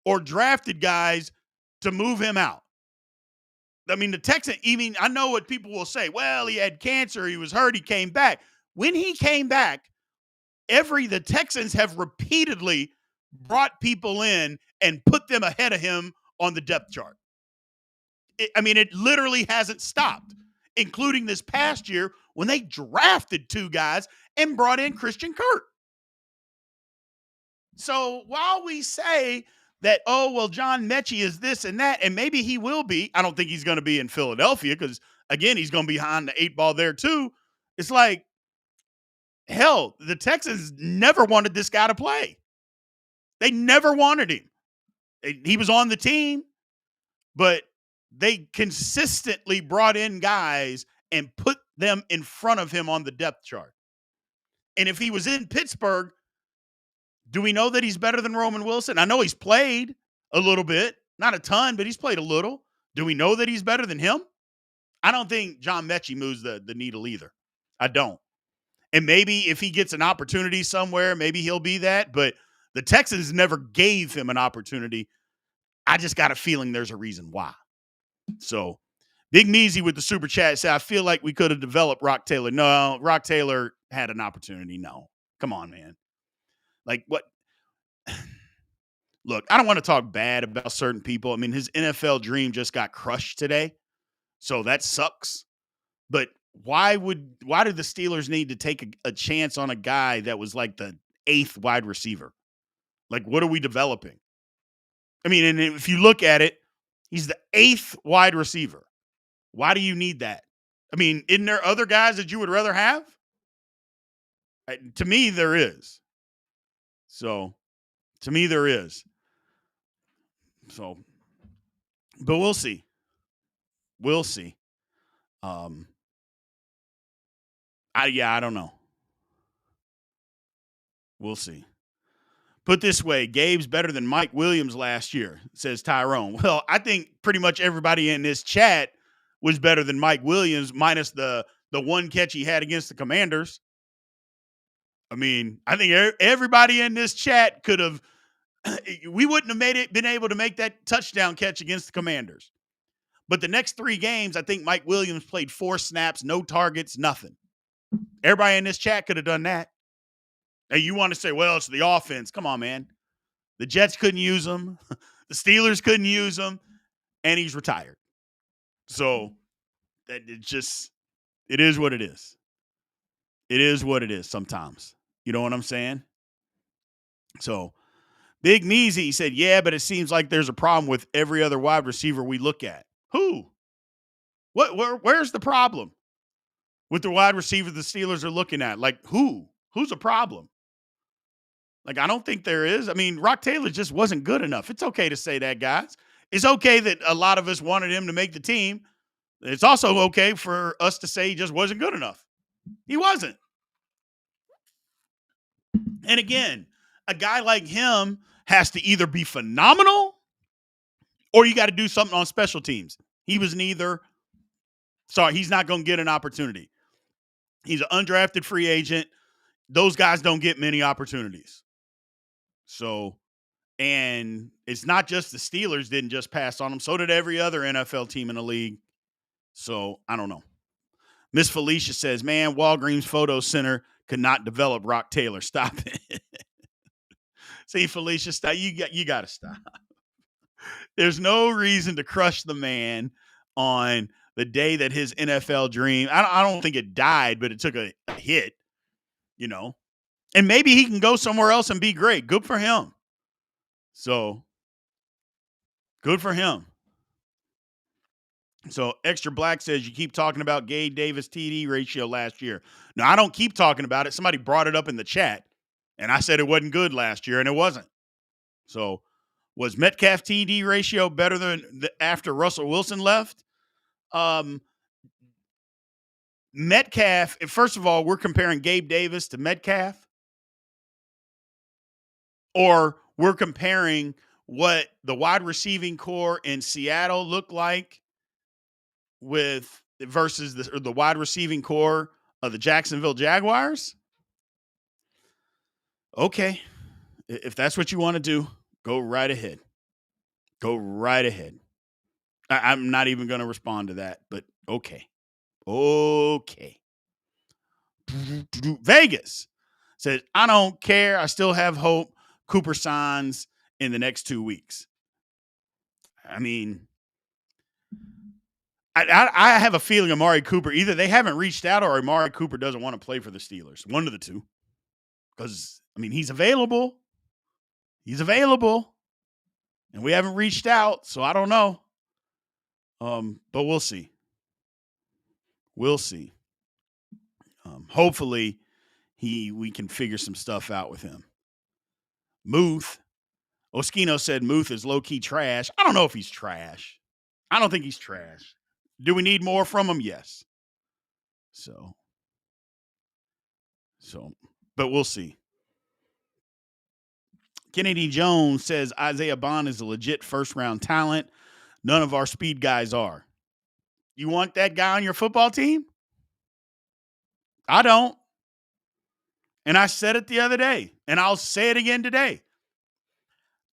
or drafted guys to move him out. I mean, the Texans, even, I know what people will say. Well, he had cancer. He was hurt. He came back. When he came back, the Texans have repeatedly brought people in and put them ahead of him on the depth chart. It literally hasn't stopped, including this past year when they drafted 2 guys and brought in Christian Kirk. So while we say that, oh, well, John Mechie is this and that, and maybe he will be, I don't think he's going to be in Philadelphia because, again, he's going to be behind the 8 ball there too. It's like, hell, the Texans never wanted this guy to play. They never wanted him. He was on the team, but they consistently brought in guys and put them in front of him on the depth chart. And if he was in Pittsburgh, do we know that he's better than Roman Wilson? I know he's played a little bit, not a ton, but he's played a little. Do we know that he's better than him? I don't think John Mechie moves the needle either. I don't. And maybe if he gets an opportunity somewhere, maybe he'll be that. But the Texans never gave him an opportunity. I just got a feeling there's a reason why. So Big Measy with the super chat said, I feel like we could have developed Rock Taylor. No, Rock Taylor had an opportunity. No. Come on, man. Like, what? Look, I don't want to talk bad about certain people. I mean, his NFL dream just got crushed today. So that sucks. But why did the Steelers need to take a chance on a guy that was like the 8th wide receiver? Like, what are we developing? I mean, and if you look at it, he's the 8th wide receiver. Why do you need that? I mean, isn't there other guys that you would rather have? To me, there is. So, to me, there is. So, but we'll see. We'll see. I don't know. We'll see. Put this way, Gabe's better than Mike Williams last year, says Tyrone. Well, I think pretty much everybody in this chat was better than Mike Williams, minus the one catch he had against the Commanders. I mean, I think everybody in this chat could have we wouldn't have been able to make that touchdown catch against the Commanders. But the next 3 games, I think Mike Williams played 4 snaps, no targets, nothing. Everybody in this chat could have done that. Hey, you want to say, well, it's the offense. Come on, man. The Jets couldn't use him. The Steelers couldn't use him. And he's retired. So it is what it is. It is what it is sometimes. You know what I'm saying? So Big Measy said, yeah, but it seems like there's a problem with every other wide receiver we look at. Who? Where's the problem with the wide receiver the Steelers are looking at? Like, who? Who's a problem? Like, I don't think there is. I mean, Rock Taylor just wasn't good enough. It's okay to say that, guys. It's okay that a lot of us wanted him to make the team. It's also okay for us to say he just wasn't good enough. He wasn't. And again, a guy like him has to either be phenomenal or you got to do something on special teams. He was neither. Sorry, he's not going to get an opportunity. He's an undrafted free agent. Those guys don't get many opportunities. So And it's not just the Steelers didn't just pass on him. So did every other NFL team in the league. So I don't know. Miss Felicia says, man, Walgreens Photo Center could not develop Rock Taylor. Stop it. See, Felicia, stop. You got to stop. There's no reason to crush the man on the day that his NFL dream, I don't think it died, but it took a hit, you know. And maybe he can go somewhere else and be great. Good for him. So, good for him. So, Extra Black says you keep talking about Gabe Davis TD ratio last year. No, I don't keep talking about it. Somebody brought it up in the chat, and I said it wasn't good last year, and it wasn't. So, was Metcalf TD ratio better than after Russell Wilson left? Metcalf, first of all, we're comparing Gabe Davis to Metcalf, or we're comparing what the wide receiving core in Seattle looked like with versus the wide receiving core of the Jacksonville Jaguars. Okay, if that's what you want to do, go right ahead. Go right ahead. I'm not even going to respond to that, but okay. Okay. Vegas said, I don't care. I still have hope. Cooper signs in the next 2 weeks. I mean, I have a feeling Amari Cooper, either they haven't reached out or Amari Cooper doesn't want to play for the Steelers. One of the two. Because, I mean, he's available. He's available. And we haven't reached out, so I don't know. But we'll see. We'll see. Hopefully, we can figure some stuff out with him. Muth. Oskino said Muth is low-key trash. I don't know if he's trash. I don't think he's trash. Do we need more from him? Yes. So, but we'll see. Kennedy Jones says Isaiah Bond is a legit first-round talent. None of our speed guys are. You want that guy on your football team? I don't. And I said it the other day, and I'll say it again today.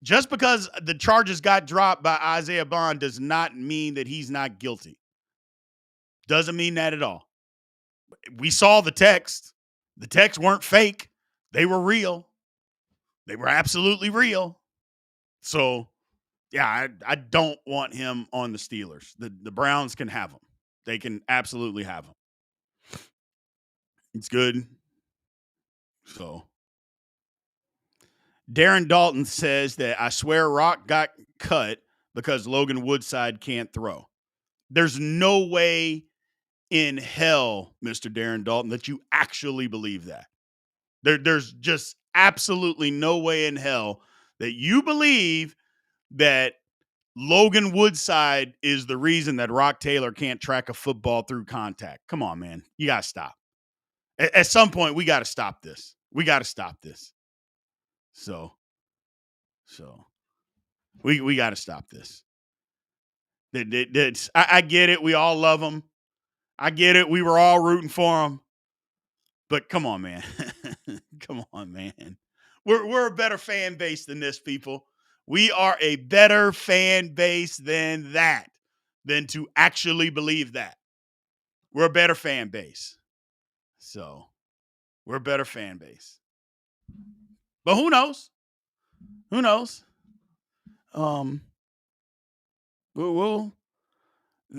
Just because the charges got dropped by Isaiah Bond does not mean that he's not guilty. Doesn't mean that at all. We saw the text. The texts weren't fake. They were real. They were absolutely real. So, yeah, I don't want him on the Steelers. The Browns can have him. They can absolutely have him. It's good. So, Darren Dalton says that I swear Rock got cut because Logan Woodside can't throw. There's no way in hell, Mr. Darren Dalton, that you actually believe that. There's just absolutely no way in hell that you believe that Logan Woodside is the reason that Rock Taylor can't track a football through contact. Come on, man. You got to stop. At some point, we got to stop this. We got to stop this. So we got to stop this. I get it. We all love him. I get it. We were all rooting for him. But come on, man. Come on, man. We're a better fan base than this, people. We are a better fan base than that, than to actually believe that. We're a better fan base. So, we're a better fan base. But who knows? Who knows? We'll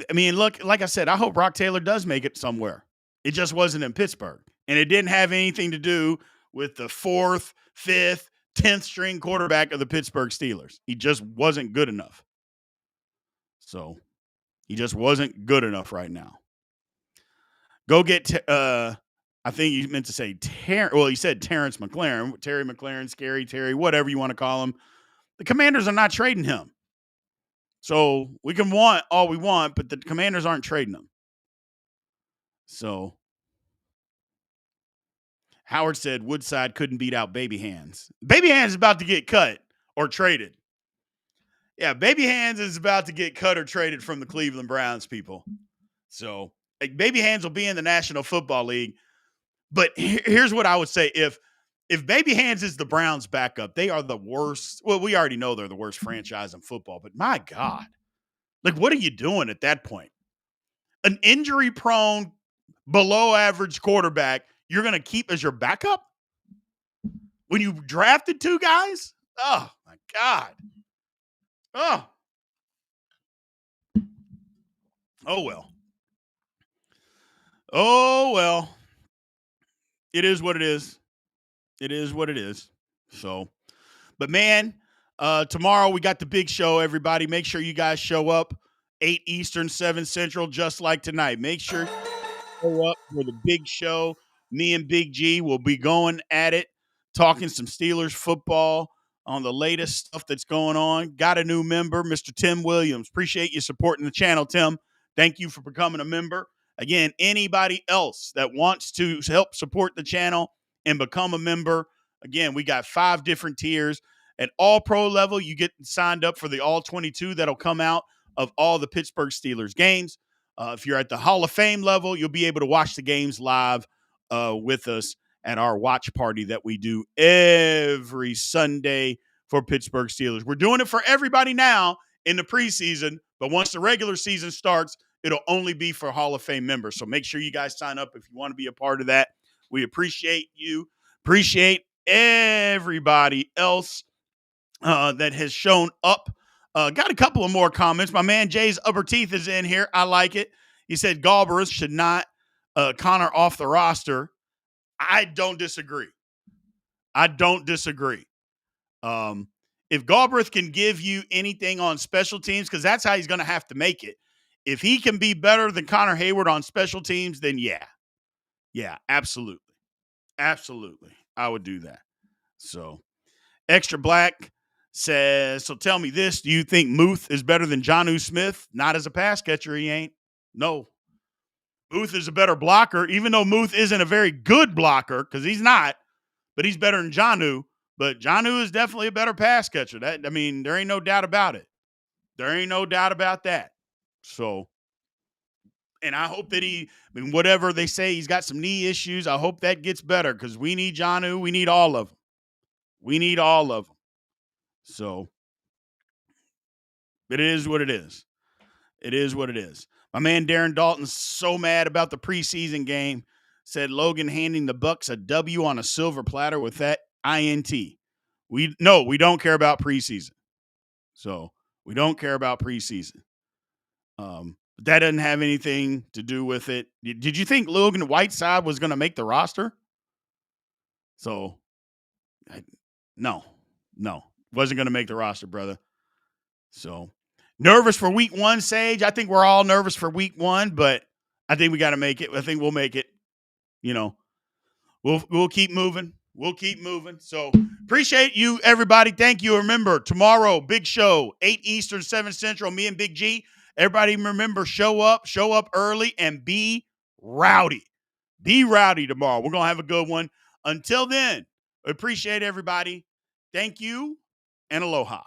I mean, look, like I said, I hope Rock Taylor does make it somewhere. It just wasn't in Pittsburgh. And it didn't have anything to do with the 4th, 5th, 10th string quarterback of the Pittsburgh Steelers. He just wasn't good enough. So, he just wasn't good enough right now. Go get, I think you meant to say, he said Terrence McLaurin. Terry McLaurin, Scary Terry, whatever you want to call him. The Commanders are not trading him. So, we can want all we want, but the Commanders aren't trading him. So, Howard said Woodside couldn't beat out Baby Hands. Baby Hands is about to get cut or traded. Yeah, Baby Hands is about to get cut or traded from the Cleveland Browns, people. So, Baby Hands will be in the National Football League. But here's what I would say. If if Baby Hands is the Browns' backup, they are the worst. Well, we already know they're the worst franchise in football, but my God, like, what are you doing at that point? An injury prone, below average quarterback, you're going to keep as your backup when you drafted two guys? Oh, my God. Oh, oh, well. Oh, well. It is what it is. It is what it is. So, but man, tomorrow we got the big show, everybody. Make sure you guys show up 8 Eastern, 7 Central, just like tonight. Make sure you show up for the big show. Me and Big G will be going at it, talking some Steelers football on the latest stuff that's going on. Got a new member, Mr. Tim Williams. Appreciate you supporting the channel, Tim. Thank you for becoming a member. Again, anybody else that wants to help support the channel and become a member, again, we got 5 different tiers. At all pro level, you get signed up for the all 22 that'll come out of all the Pittsburgh Steelers games. If you're at the Hall of Fame level, you'll be able to watch the games live with us at our watch party that we do every Sunday for Pittsburgh Steelers. We're doing it for everybody now in the preseason, but once the regular season starts, it'll only be for Hall of Fame members. So make sure you guys sign up if you want to be a part of that. We appreciate you. Appreciate everybody else that has shown up. Got a couple of more comments. My man Jay's upper teeth is in here. I like it. He said Galbraith should not Connor off the roster. I don't disagree. I don't disagree. If Galbraith can give you anything on special teams, because that's how he's going to have to make it. If he can be better than Connor Hayward on special teams, then yeah. Yeah, absolutely. Absolutely. I would do that. So, Extra Black says, so tell me this. Do you think Muth is better than Jonnu Smith? Not as a pass catcher, he ain't. No. Muth is a better blocker, even though Muth isn't a very good blocker, because he's not, but he's better than Jonnu. But Jonnu is definitely a better pass catcher. There ain't no doubt about it. There ain't no doubt about that. So, and I hope that whatever they say, he's got some knee issues. I hope that gets better because we need Jonnu. We need all of them. We need all of them. So, it is what it is. It is what it is. My man Darren Dalton's so mad about the preseason game. Said Logan handing the Bucs a W on a silver platter with that INT. We don't care about preseason. So we don't care about preseason. But that doesn't have anything to do with it. Did you think Logan Whiteside was going to make the roster? So, no, wasn't going to make the roster, brother. So, nervous for week 1, Sage. I think we're all nervous for week 1, but I think we got to make it. I think we'll make it. You know, we'll keep moving. We'll keep moving. So appreciate you, everybody. Thank you. Remember, tomorrow, big show, 8 Eastern, 7 Central, me and Big G. Everybody remember, show up early, and be rowdy. Be rowdy tomorrow. We're going to have a good one. Until then, appreciate everybody. Thank you, and aloha.